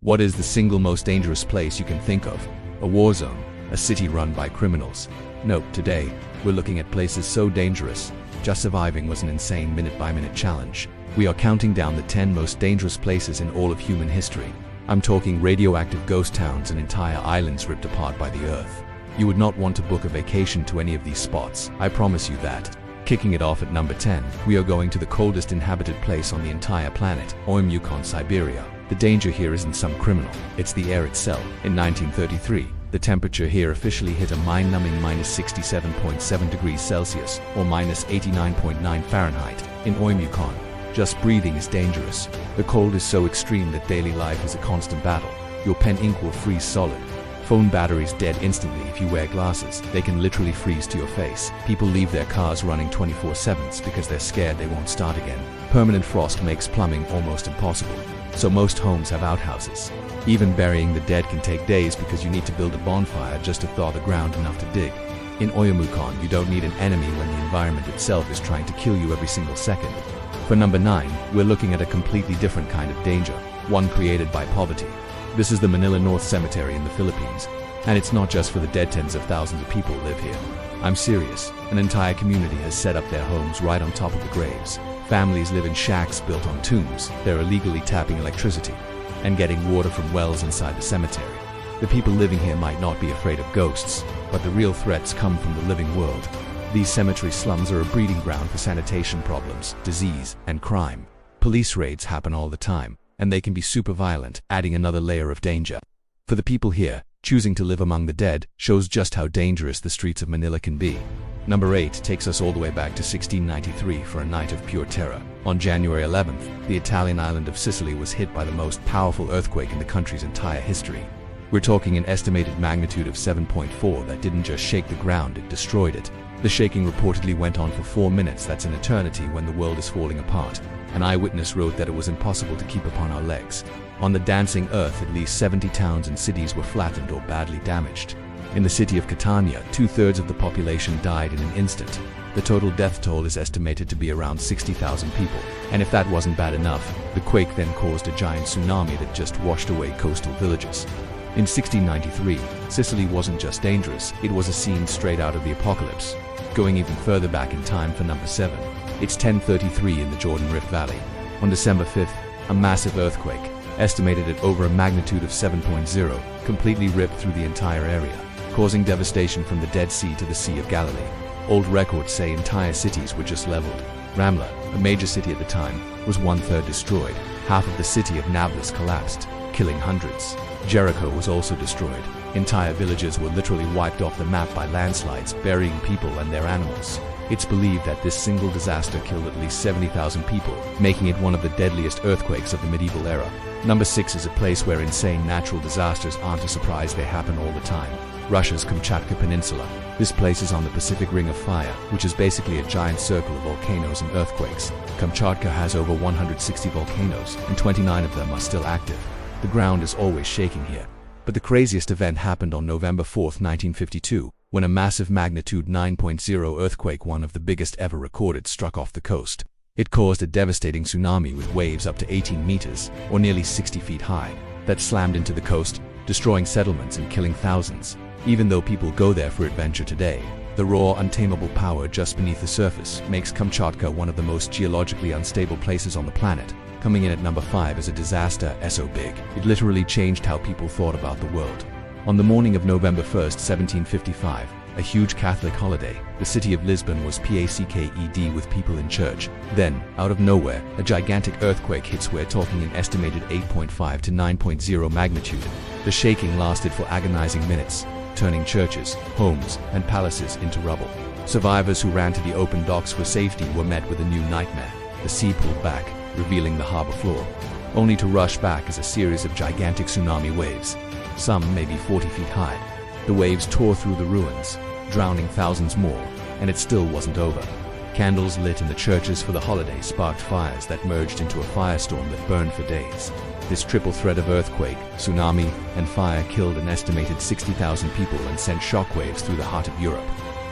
What is the single most dangerous place you can think of? A war zone, a city run by criminals. Nope, today, we're looking at places so dangerous, just surviving was an insane minute-by-minute challenge. We are counting down the 10 most dangerous places in all of human history. I'm talking radioactive ghost towns and entire islands ripped apart by the earth. You would not want to book a vacation to any of these spots, I promise you that. Kicking it off at number 10, we are going to the coldest inhabited place on the entire planet, Oymyakon, Siberia. The danger here isn't some criminal, it's the air itself. In 1933, the temperature here officially hit a mind-numbing -67.7 degrees Celsius or -89.9 Fahrenheit. In Oymyakon, just breathing is dangerous. The cold is so extreme that daily life is a constant battle. Your pen ink will freeze solid. Phone batteries dead instantly if you wear glasses. They can literally freeze to your face. People leave their cars running 24/7 because they're scared they won't start again. Permanent frost makes plumbing almost impossible. So most homes have outhouses. Even burying the dead can take days because you need to build a bonfire just to thaw the ground enough to dig. In Oymyakon, you don't need an enemy when the environment itself is trying to kill you every single second. For number 9, we're looking at a completely different kind of danger, one created by poverty. This is the Manila North Cemetery in the Philippines, and it's not just for the dead. Tens of thousands of people live here. I'm serious, an entire community has set up their homes right on top of the graves. Families live in shacks built on tombs. They're illegally tapping electricity and getting water from wells inside the cemetery. The people living here might not be afraid of ghosts, but the real threats come from the living world. These cemetery slums are a breeding ground for sanitation problems, disease, and crime. Police raids happen all the time, and they can be super violent, adding another layer of danger. For the people here, choosing to live among the dead shows just how dangerous the streets of Manila can be. Number 8 takes us all the way back to 1693 for a night of pure terror. On January 11th, the Italian island of Sicily was hit by the most powerful earthquake in the country's entire history. We're talking an estimated magnitude of 7.4 that didn't just shake the ground, it destroyed it. The shaking reportedly went on for 4 minutes. That's an eternity when the world is falling apart. An eyewitness wrote that it was impossible to keep upon our legs. On the dancing earth, at least 70 towns and cities were flattened or badly damaged. In the city of Catania, 2/3 of the population died in an instant. The total death toll is estimated to be around 60,000 people. And if that wasn't bad enough, the quake then caused a giant tsunami that just washed away coastal villages. In 1693, Sicily wasn't just dangerous, it was a scene straight out of the apocalypse. Going even further back in time for number 7, it's 1033 in the Jordan Rift Valley. On December 5th, a massive earthquake, estimated at over a magnitude of 7.0, completely ripped through the entire area, causing devastation from the Dead Sea to the Sea of Galilee. Old records say entire cities were just leveled. Ramla, a major city at the time, was 1/3 destroyed. Half of the city of Nablus collapsed, killing hundreds. Jericho was also destroyed. Entire villages were literally wiped off the map by landslides, burying people and their animals. It's believed that this single disaster killed at least 70,000 people, making it one of the deadliest earthquakes of the medieval era. Number 6 is a place where insane natural disasters aren't a surprise, they happen all the time. Russia's Kamchatka Peninsula. This place is on the Pacific Ring of Fire, which is basically a giant circle of volcanoes and earthquakes. Kamchatka has over 160 volcanoes, and 29 of them are still active. The ground is always shaking here. But the craziest event happened on November 4th, 1952, when a massive magnitude 9.0 earthquake, one of the biggest ever recorded, struck off the coast. It caused a devastating tsunami with waves up to 18 meters, or nearly 60 feet high, that slammed into the coast, destroying settlements and killing thousands. Even though people go there for adventure today, the raw, untamable power just beneath the surface makes Kamchatka one of the most geologically unstable places on the planet. Coming in at number 5 is a disaster so big, it literally changed how people thought about the world. On the morning of November 1st, 1755, a huge Catholic holiday, the city of Lisbon was packed with people in church. Then, out of nowhere, a gigantic earthquake hits. We're talking an estimated 8.5 to 9.0 magnitude. The shaking lasted for agonizing minutes, turning churches, homes, and palaces into rubble. Survivors who ran to the open docks for safety were met with a new nightmare. The sea pulled back, revealing the harbor floor, only to rush back as a series of gigantic tsunami waves, some maybe 40 feet high. The waves tore through the ruins, drowning thousands more, and it still wasn't over. Candles lit in the churches for the holiday sparked fires that merged into a firestorm that burned for days. This triple threat of earthquake, tsunami, and fire killed an estimated 60,000 people and sent shockwaves through the heart of Europe.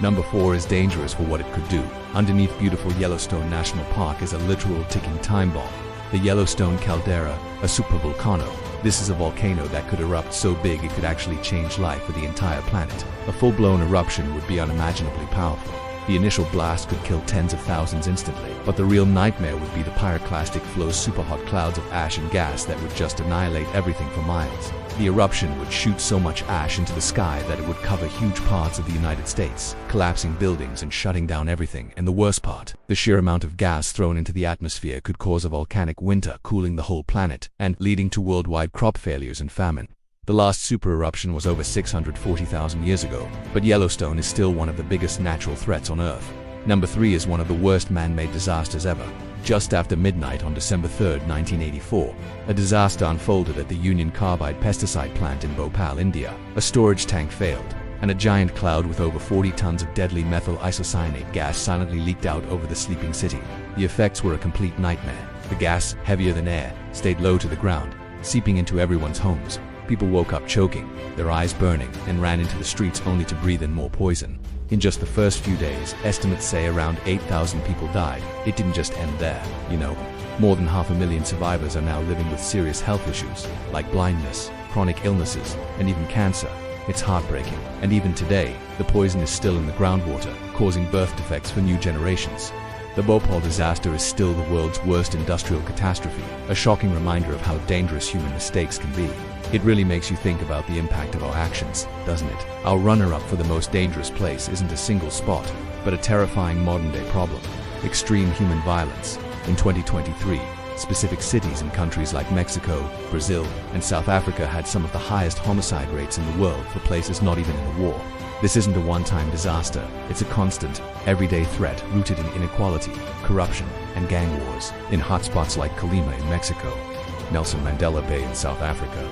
Number 4 is dangerous for what it could do. Underneath beautiful Yellowstone National Park is a literal ticking time bomb. The Yellowstone caldera, a supervolcano. This is a volcano that could erupt so big it could actually change life for the entire planet. A full-blown eruption would be unimaginably powerful. The initial blast could kill tens of thousands instantly, but the real nightmare would be the pyroclastic flow superhot clouds of ash and gas that would just annihilate everything for miles. The eruption would shoot so much ash into the sky that it would cover huge parts of the United States, collapsing buildings and shutting down everything. And the worst part, the sheer amount of gas thrown into the atmosphere could cause a volcanic winter, cooling the whole planet, and leading to worldwide crop failures and famine. The last super eruption was over 640,000 years ago, but Yellowstone is still one of the biggest natural threats on Earth. Number 3 is one of the worst man-made disasters ever. Just after midnight on December 3, 1984, a disaster unfolded at the Union Carbide pesticide plant in Bhopal, India. A storage tank failed, and a giant cloud with over 40 tons of deadly methyl isocyanate gas silently leaked out over the sleeping city. The effects were a complete nightmare. The gas, heavier than air, stayed low to the ground, seeping into everyone's homes. People woke up choking, their eyes burning, and ran into the streets only to breathe in more poison. In just the first few days, estimates say around 8,000 people died. It didn't just end there, you know. More than 500,000 survivors are now living with serious health issues, like blindness, chronic illnesses, and even cancer. It's heartbreaking. And even today, the poison is still in the groundwater, causing birth defects for new generations. The Bhopal disaster is still the world's worst industrial catastrophe, a shocking reminder of how dangerous human mistakes can be. It really makes you think about the impact of our actions, doesn't it? Our runner-up for the most dangerous place isn't a single spot, but a terrifying modern-day problem: extreme human violence. In 2023, specific cities in countries like Mexico, Brazil, and South Africa had some of the highest homicide rates in the world for places not even in a war. This isn't a one-time disaster, it's a constant, everyday threat rooted in inequality, corruption, and gang wars. In hotspots like Colima in Mexico, Nelson Mandela Bay in South Africa,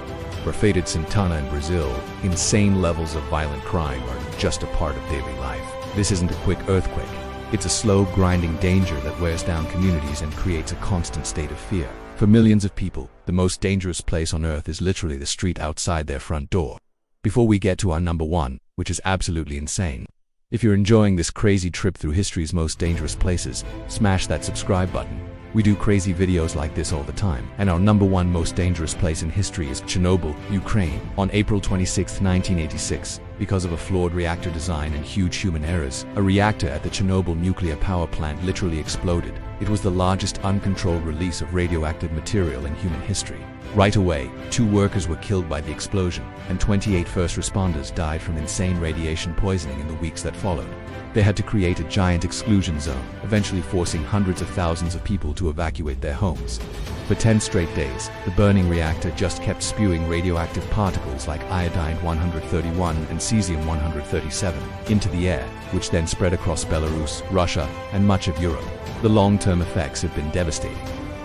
or fated Santana in Brazil, insane levels of violent crime are just a part of daily life. This isn't a quick earthquake. It's a slow, grinding danger that wears down communities and creates a constant state of fear. For millions of people, the most dangerous place on Earth is literally the street outside their front door. Before we get to our number 1, which is absolutely insane, if you're enjoying this crazy trip through history's most dangerous places, smash that subscribe button. We do crazy videos like this all the time, and our number 1 most dangerous place in history is Chernobyl, Ukraine. On April 26, 1986, because of a flawed reactor design and huge human errors, a reactor at the Chernobyl nuclear power plant literally exploded. It was the largest uncontrolled release of radioactive material in human history. Right away, 2 workers were killed by the explosion, and 28 first responders died from insane radiation poisoning in the weeks that followed. They had to create a giant exclusion zone, eventually forcing hundreds of thousands of people to evacuate their homes. For 10 straight days, the burning reactor just kept spewing radioactive particles like iodine-131 and cesium-137 into the air, which then spread across Belarus, Russia, and much of Europe. The long-term effects have been devastating.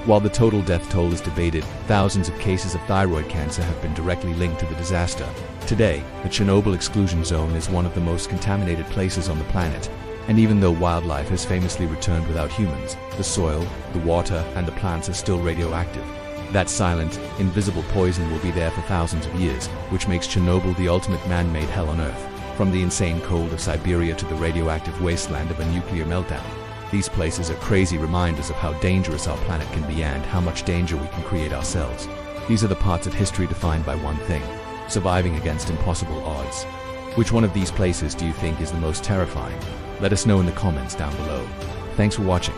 While the total death toll is debated, thousands of cases of thyroid cancer have been directly linked to the disaster. Today, the Chernobyl exclusion zone is one of the most contaminated places on the planet, and even though wildlife has famously returned without humans, the soil, the water, and the plants are still radioactive. That silent, invisible poison will be there for thousands of years, which makes Chernobyl the ultimate man-made hell on Earth. From the insane cold of Siberia to the radioactive wasteland of a nuclear meltdown, these places are crazy reminders of how dangerous our planet can be and how much danger we can create ourselves. These are the parts of history defined by one thing: surviving against impossible odds. Which one of these places do you think is the most terrifying? Let us know in the comments down below. Thanks for watching.